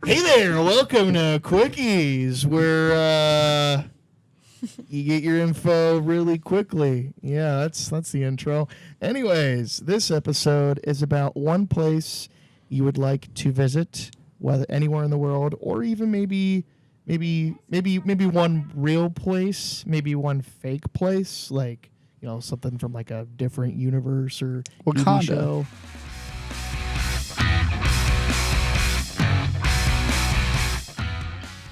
Hey there, welcome to Quickies, where you get your info really quickly. Yeah, that's the intro. Anyways, this episode is about one place you would like to visit, whether anywhere in the world, or even maybe one real place, maybe one fake place, like something from like a different universe or TV Wakanda. show.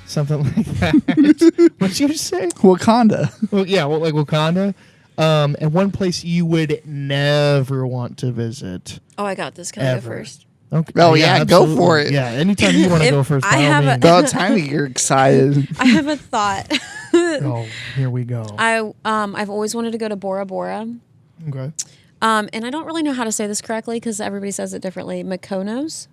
Something like that. What'd you say? Wakanda. Well, yeah, well, like Wakanda. And one place you would never want to visit. Oh, I got this. Can I go Ever. first? Okay. Oh, yeah, go absolutely. for it. Yeah, anytime you want to If go first, I by all have a- means. About time you're excited. I have a thought. Oh, here we go. I've always wanted to go to Bora Bora. Okay. And I don't really know how to say this correctly because everybody says it differently. Mykonos,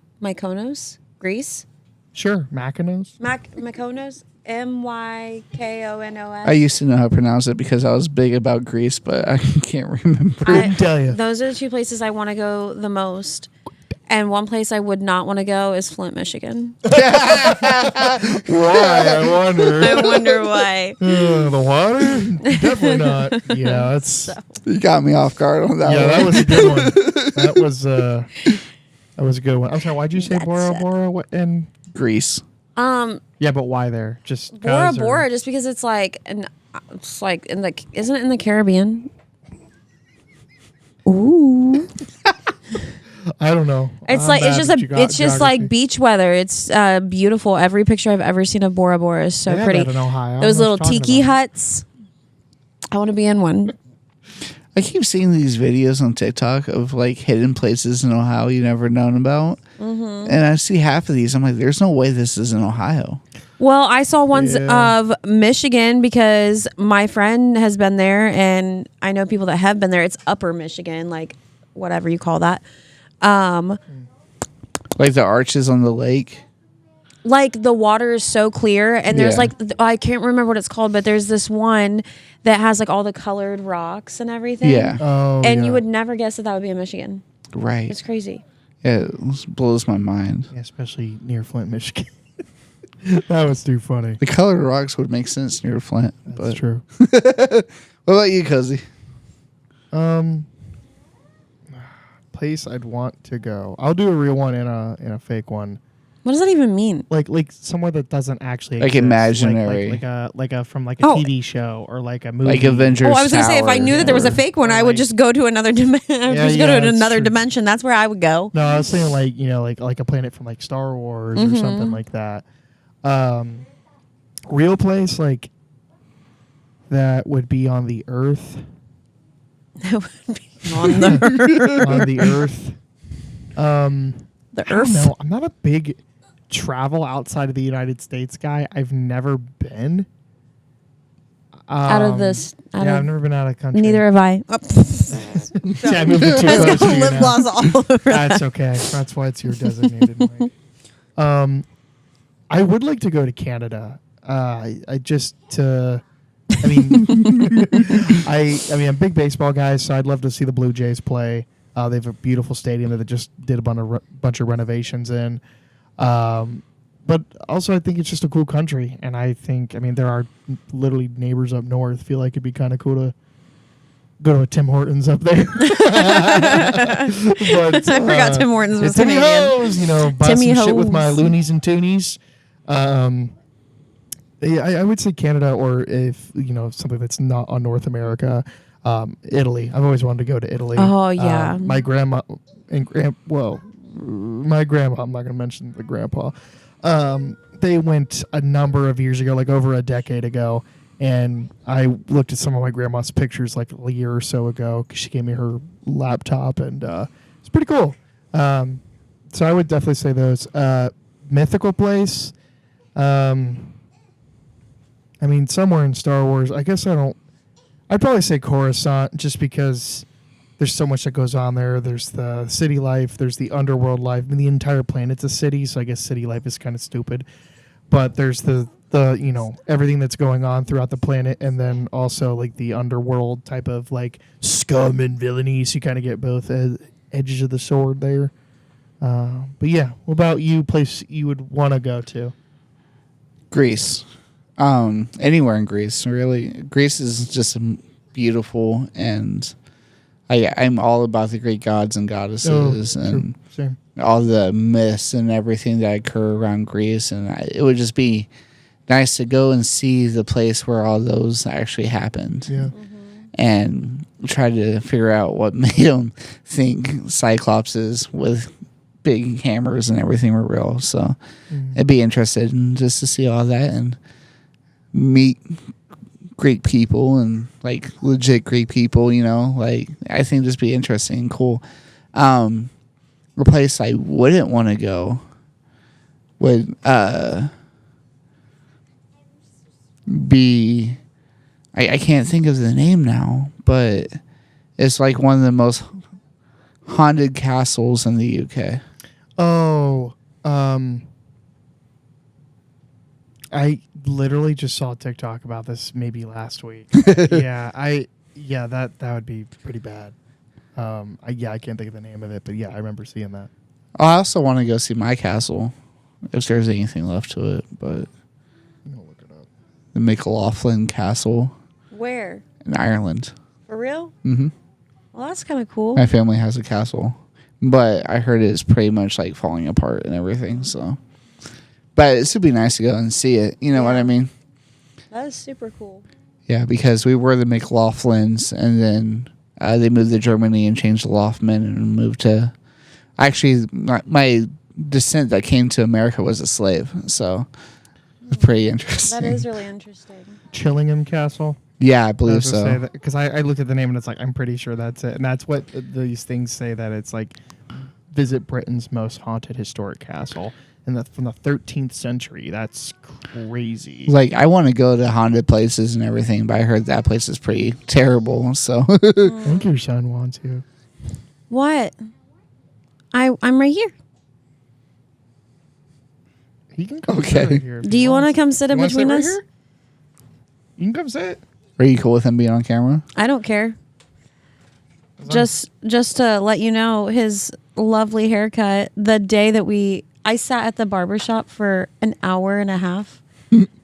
Greece. Sure, Mykonos. Mykonos, Mykonos. I used to know how to pronounce it because I was big about Greece, but I can't remember. Couldn't tell you. Those are the two places I want to go the most. And one place I would not want to go is Flint, Michigan. Why? I wonder. I wonder why. The water? Definitely not. Yeah, that's. You got me off guard on that Yeah, one. that was a good one. That was a good one. I'm sorry. Why'd you say That's Bora it. Bora? What and? Greece. Yeah, but why there? Just Bora 'cause, or- Bora, just because it's like isn't it in the Caribbean? Ooh. I don't know. It's I'm like bad at it's just like geography. beach weather. It's beautiful. Every picture I've ever seen of Bora Bora is so They have pretty. that in Ohio. I Those don't know little what you're talking tiki about. huts. I want to be in one. I keep seeing these videos on TikTok of like hidden places in Ohio you never known about. Mm-hmm. And I see half of these. I'm like, there's no way this is in Ohio. Well, I saw ones Yeah. of Michigan because my friend has been there, and I know people that have been there. It's Upper Michigan, like whatever you call that. Like the arches on the lake. Like the water is so clear, and there's Yeah. like I can't remember what it's called, but there's this one that has like all the colored rocks and everything. Yeah. Oh, and yeah. you would never guess that would be in Michigan. Right. It's crazy. Yeah, it blows my mind. Yeah, especially near Flint, Michigan. That was too funny. The colored rocks would make sense near Flint. That's But true. what about you, Cozy? Place I'd want to go. I'll do a real one and a fake one. What does that even mean? Like somewhere that doesn't actually Like exist. imaginary. like a from like a Oh. TV show or like a movie. Like Avengers. Oh, I was gonna say if I Tower knew that there was a or- fake one, or I would like- just go to another dimension. I would Yeah, just go yeah, to that's another true. dimension. That's where I would go. No, I was saying like a planet from like Star Wars or something like that. Real place like that would be on the Earth. That would be on the On the Earth. the I don't Earth. know. I'm not a big travel outside of the United States guy. I've never been. Out of this. Out Yeah, of, I've never been out of country. neither have I. Oh, Yeah, I moved too I close was to gonna you lip now. gloss all over that. That's okay. That's why it's your designated mic. I would like to go to Canada. I just to. I mean, I'm a big baseball guy, so I'd love to see the Blue Jays play. They have a beautiful stadium that they just did a bunch of renovations in. But also, I think it's just a cool country, and there are literally neighbors up north. Feel like it'd be kind of cool to go to a Tim Hortons up there. But, I forgot Tim Hortons was Timmy Canadian. Hoes, buy Timmy some shit with my Hoes. loonies and toonies. Yeah, I would say Canada, or if something that's not on North America, Italy. I've always wanted to go to Italy. Oh, yeah. My grandma and my grandma. I'm not going to mention the grandpa. They went a number of years ago, like over a decade ago, and I looked at some of my grandma's pictures like a year or so ago because she gave me her laptop, and it's pretty cool. So I would definitely say those. Mythical place. Somewhere in Star Wars. I guess I'd probably say Coruscant just because there's so much that goes on there. There's the city life. There's the underworld life. The entire planet's a city, so I guess city life is kind of stupid. But there's the everything that's going on throughout the planet, and then also like the underworld type of like scum and villainy. So you kind of get both edges of the sword there. But yeah, what about you? Place you would want to go to? Greece. Anywhere in Greece, really. Greece is just beautiful, and I'm all about the Greek gods and goddesses and Same. all the myths and everything that occur around Greece. And it would just be nice to go and see the place where all those actually happened. Yeah. And try to figure out what made them think Cyclopses with big hammers and everything were real. So I'd be interested in just to see all that and meet Greek people and like legit Greek people, you know, like I think this be interesting and cool. A place I wouldn't want to go would be I can't think of the name now, but it's like one of the most haunted castles in the UK. Oh, I literally just saw a TikTok about this maybe last week. That would be pretty bad. I can't think of the name of it, but yeah, I remember seeing that. I also want to go see my castle, if there's anything left to it, but I'm gonna look it up. the McLaughlin Castle Where? in Ireland. For real? Mm-hmm. Well, that's kind of cool. My family has a castle, but I heard it's pretty much like falling apart and everything. So, but it should be nice to go and see it. You know what I mean? That is super cool. Yeah, because we were the McLaughlins, and then they moved to Germany and changed the Laughlin and moved to. Actually, my descent that came to America was a slave, so it's pretty interesting. That is really interesting. Chillingham Castle. Yeah, I believe so. Because I looked at the name and it's like I'm pretty sure that's it, and that's what these things say, that it's like visit Britain's most haunted historic castle, and that's from the 13th century. That's crazy. Like, I want to go to haunted places and everything, but I heard that place is pretty terrible. So I think your son wants you. What? I'm right here. He can come Okay. sit right here. Do you want to come sit in You wanna sit between right us? here? You can come sit. are you cool with him being on camera? I don't care. Just to let you know, his lovely haircut. The day that I sat at the barber shop for an hour and a half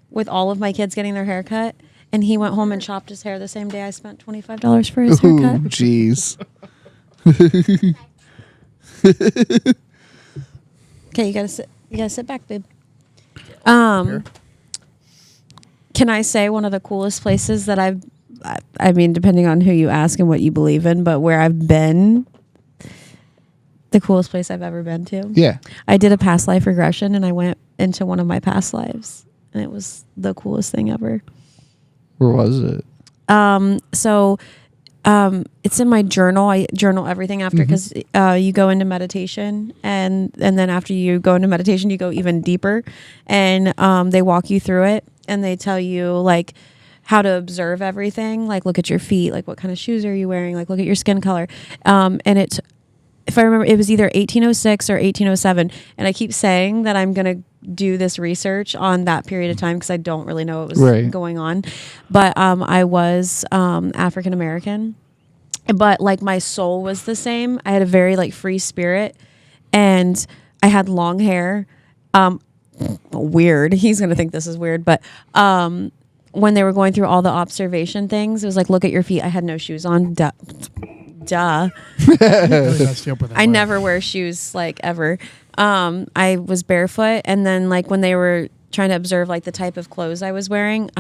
with all of my kids getting their haircut, and he went home and chopped his hair the same day I spent $25 for his Ooh, haircut. jeez. Okay, you gotta sit. You gotta sit back, babe. Can I say one of the coolest places that I mean, depending on who you ask and what you believe in, but where I've been, the coolest place I've ever been to. Yeah. I did a past life regression, and I went into one of my past lives, and it was the coolest thing ever. Where was it? It's in my journal. I journal everything after, because you go into meditation, and then after you go into meditation, you go even deeper, and they walk you through it, and they tell you like how to observe everything, like look at your feet, like what kind of shoes are you wearing, like look at your skin color, and it. If I remember, it was either 1806 or 1807, and I keep saying that I'm gonna do this research on that period of time because I don't really know what was going on, but I was African American, but like my soul was the same. I had a very like free spirit, and I had long hair. Weird. He's gonna think this is weird, but when they were going through all the observation things, it was like, look at your feet. I had no shoes on. Duh. I never wear shoes like ever. I was barefoot, and then like when they were trying to observe like the type of clothes I was wearing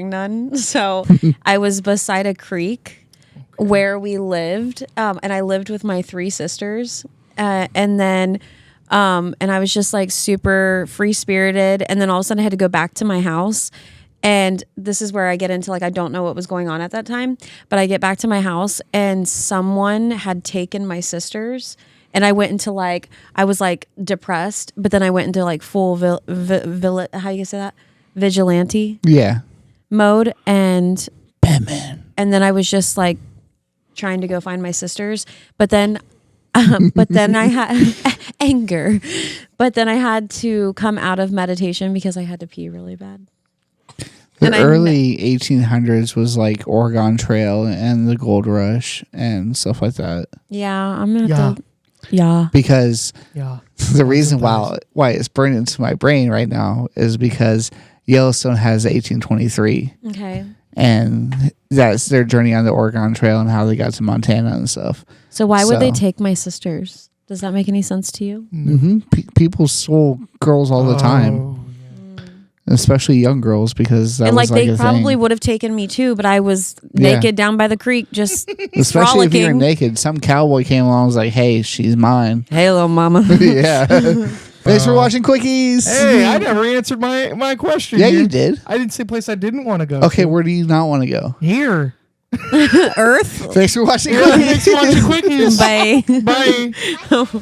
none. So I was beside a creek where we lived, and I lived with my 3 sisters, and then and I was just like super free spirited, and then all of a sudden I had to go back to my house. And this is where I get into like, I don't know what was going on at that time, but I get back to my house and someone had taken my sisters, and I went into like, I was like depressed, but then I went into like full how you say that? Vigilante mode. And Batman. And then I was just like trying to go find my sisters, but then I had anger, but then I had to come out of meditation because I had to pee really bad. The early 1800s was like Oregon Trail and the Gold Rush and stuff like that. Yeah, I'm gonna have to. Yeah. because Yeah. the reason why it's burned into my brain right now is because Yellowstone has 1823, Okay. and that's their journey on the Oregon Trail and how they got to Montana and stuff. So why would they So- take my sisters? Does that make any sense to you? People stole girls all the time, Oh, especially young girls, because that And was like like they a probably thing. would have taken me too, but I was Yeah. naked down by the creek, just Especially if you were frolicking. naked. Some cowboy came along and was like, "Hey, she's mine." Hey, little mama. Yeah. Thanks for watching Quickies. Hey, I never answered my question. Yeah, here. you did. I didn't say a place I didn't want to go. Okay, to. where do you not want to go? Here. Earth. Thanks for watching Thanks Quickies. for watching Quickies. Bye. Bye.